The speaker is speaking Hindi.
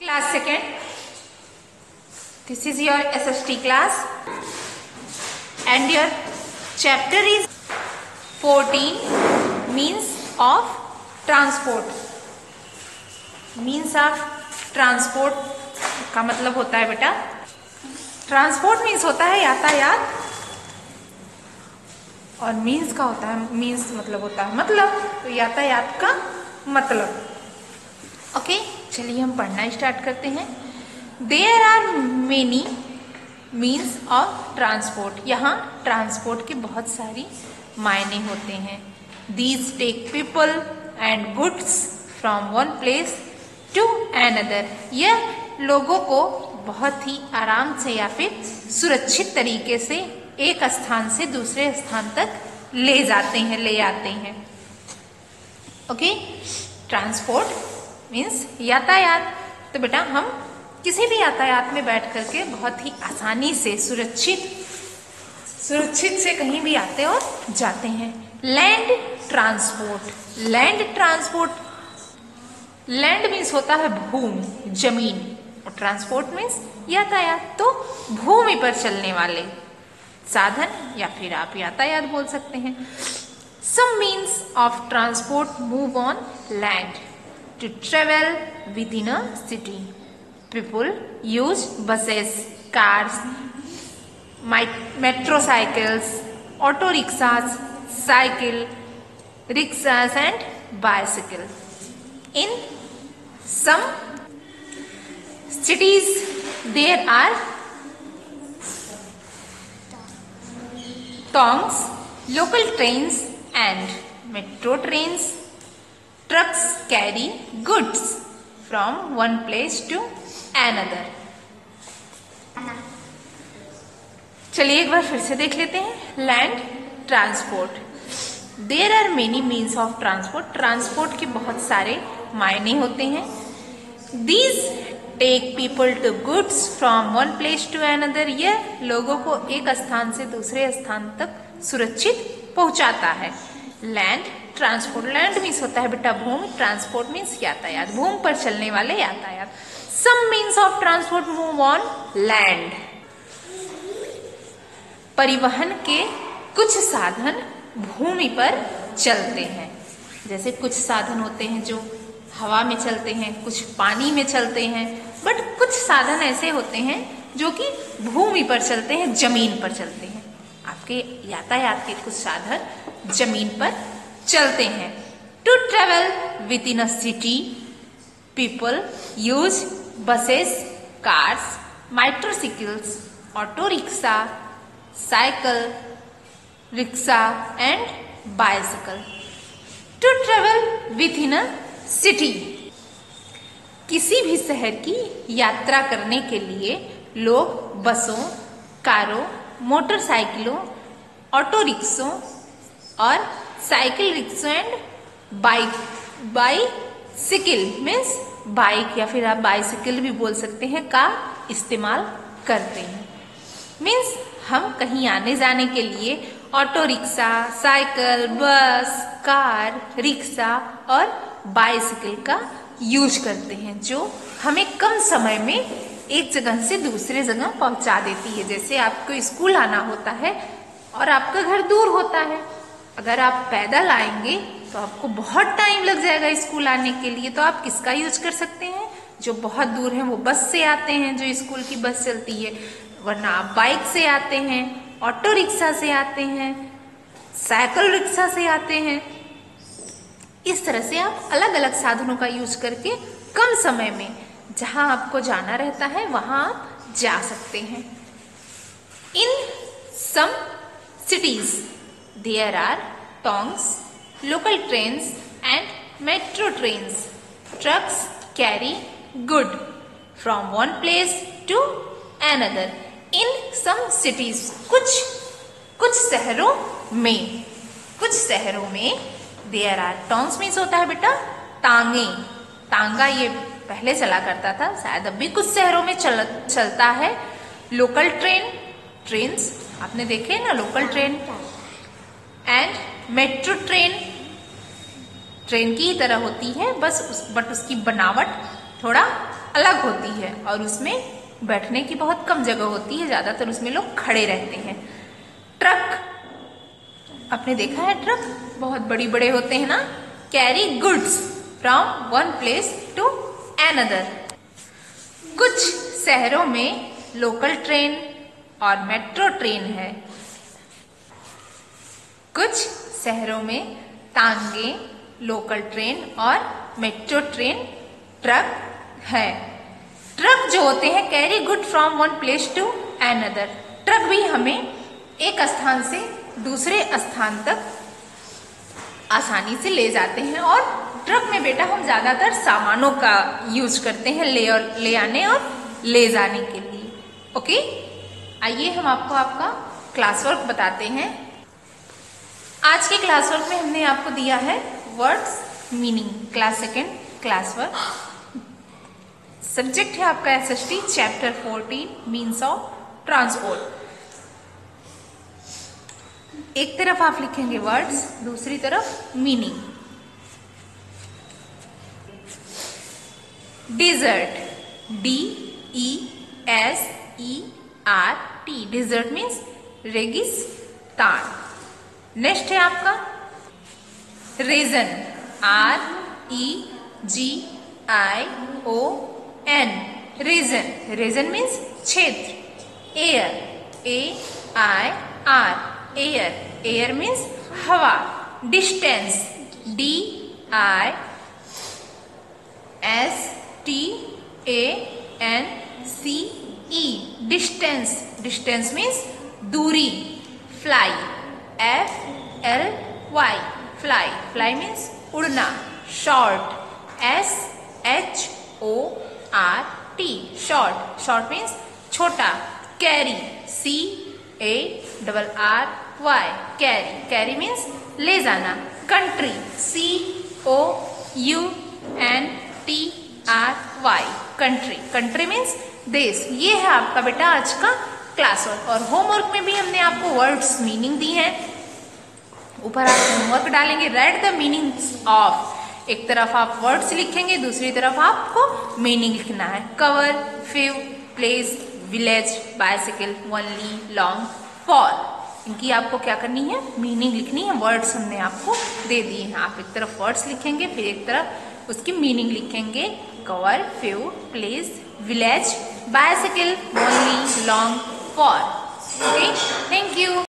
Class second. This is your SST class and your chapter is 14 means of transport. Means of transport का मतलब होता है बेटा, ट्रांसपोर्ट मीन्स होता है यातायात और मीन्स का होता है, मीन्स मतलब होता है मतलब, तो यातायात का मतलब। ओके, चलिए हम पढ़ना स्टार्ट करते हैं। There are many means of transport. यहाँ ट्रांसपोर्ट के बहुत सारी मायने होते हैं। These take people and goods from one place to another. यह लोगों को बहुत ही आराम से या फिर सुरक्षित तरीके से एक स्थान से दूसरे स्थान तक ले जाते हैं, ले आते हैं। ओके, ट्रांसपोर्ट मीन्स यातायात। तो बेटा हम किसी भी यातायात में बैठ करके बहुत ही आसानी से सुरक्षित से कहीं भी आते और जाते हैं। Land transport. Land transport, land means होता है भूमि, जमीन, और ट्रांसपोर्ट मीन्स यातायात, तो भूमि पर चलने वाले साधन या फिर आप यातायात बोल सकते हैं। Some means of transport move on land to travel within a city. People use buses, cars, metro cycles, auto rickshaws, cycle, rickshaws and bicycle. In some cities there are tongs, local trains and metro trains. Trucks carry goods from one place to another. चलिए एक बार फिर से देख लेते हैं। Land transport. There are many means of transport. Transport के बहुत सारे मायने होते हैं। These take people to goods from one place to another. यह लोगों को एक स्थान से दूसरे स्थान तक सुरक्षित पहुंचाता है। Land transport. लैंड मीन्स होता है बेटा भूमि, ट्रांसपोर्ट मीन्स यातायात, भूमि पर चलने वाले यातायात। Some means of transport move on land. परिवहन के कुछ साधन भूमि पर चलते हैं। जैसे कुछ साधन होते हैं जो हवा में चलते हैं, कुछ पानी में चलते हैं, बट कुछ साधन ऐसे होते हैं जो कि भूमि पर चलते हैं, जमीन पर चलते हैं। आपके यातायात के कुछ साधन जमीन पर चलते हैं। To travel within a city people use buses, cars, motorcycles, auto rickshaw, cycle, rickshaw and bicycle. To travel within a city. किसी भी शहर की यात्रा करने के लिए लोग बसों, कारों, मोटरसाइकिलों, ऑटो रिक्शों और cycle rickshaw and bicycle means bike या फिर आप बाइसिकल भी बोल सकते हैं का इस्तेमाल करते हैं। मीन्स हम कहीं आने जाने के लिए ऑटो रिक्शा, साइकिल, बस, कार, रिक्शा और बाइसिकल का यूज करते हैं, जो हमें कम समय में एक जगह से दूसरे जगह पहुंचा देती है। जैसे आपको स्कूल आना होता है और आपका घर दूर होता है, अगर आप पैदल आएंगे तो आपको बहुत टाइम लग जाएगा स्कूल आने के लिए, तो आप किसका यूज कर सकते हैं? जो बहुत दूर है वो बस से आते हैं, जो स्कूल की बस चलती है, वरना आप बाइक से आते हैं, ऑटो रिक्शा से आते हैं, साइकिल रिक्शा से आते हैं। इस तरह से आप अलग अलग साधनों का यूज करके कम समय में जहां आपको जाना रहता है वहां आप जा सकते हैं। इन सम cities there are tongs, local trains and metro trains. Trucks carry good from one place to another. In some cities, कुछ शहरों में there are tongs means होता है बेटा तांगे, तांगा ये पहले चला करता था, शायद अब भी कुछ शहरों में चलता है। लोकल ट्रेन्स आपने देखे ना, local train and metro train की ही तरह होती है, बट उसकी बनावट थोड़ा अलग होती है और उसमें बैठने की बहुत कम जगह होती है, ज्यादातर उसमें लोग खड़े रहते हैं। ट्रक, आपने देखा है ट्रक बहुत बड़ी बड़े होते हैं ना, carry goods from one place to another. कुछ शहरों में लोकल ट्रेन और मेट्रो ट्रेन है, कुछ शहरों में तांगे, लोकल ट्रेन और मेट्रो ट्रेन, ट्रक है। ट्रक जो होते हैं carry good from one place to another. Truck भी हमें एक स्थान से दूसरे स्थान तक आसानी से ले जाते हैं और ट्रक में बेटा हम ज्यादातर सामानों का यूज करते हैं ले आने और ले जाने के लिए। ओके, आइए हम आपको आपका क्लास वर्क बताते हैं। आज के क्लास वर्क में हमने आपको दिया है words meaning, class second class work. Subject है आपका SST chapter 14 means of transport. एक तरफ आप लिखेंगे वर्ड्स, दूसरी तरफ meaning. Desert, DESERT, desert means रेगिस्तान। नेक्स्ट है आपका region, REGION, region. Region means क्षेत्र। Air, AIR, air. Air means हवा। Distance, DISTANCE, distance. Distance means दूरी। Fly, FLY, fly. Fly means उड़ना। Short, SHORT, short. Short means छोटा। Carry, CARRY, carry. Carry means ले जाना। Country, COUNTRY, country. Country means देश। ये है आपका बेटा आज का क्लास वर्क। और होमवर्क में भी हमने आपको वर्ड्स मीनिंग दी है। ऊपर आप होमवर्क डालेंगे, राइट द मीनिंग्स ऑफ। एक तरफ आप वर्ड्स लिखेंगे, दूसरी तरफ आपको मीनिंग लिखना है। Cover, few, place, village, bicycle, only, long, for. इनकी आपको क्या करनी है, मीनिंग लिखनी है। वर्ड्स हमने आपको दे दिए हैं। आप एक तरफ वर्ड्स लिखेंगे, फिर एक तरफ उसकी मीनिंग लिखेंगे। Cover, few, place, village, bicycle, only, long, for. Okay, thank you.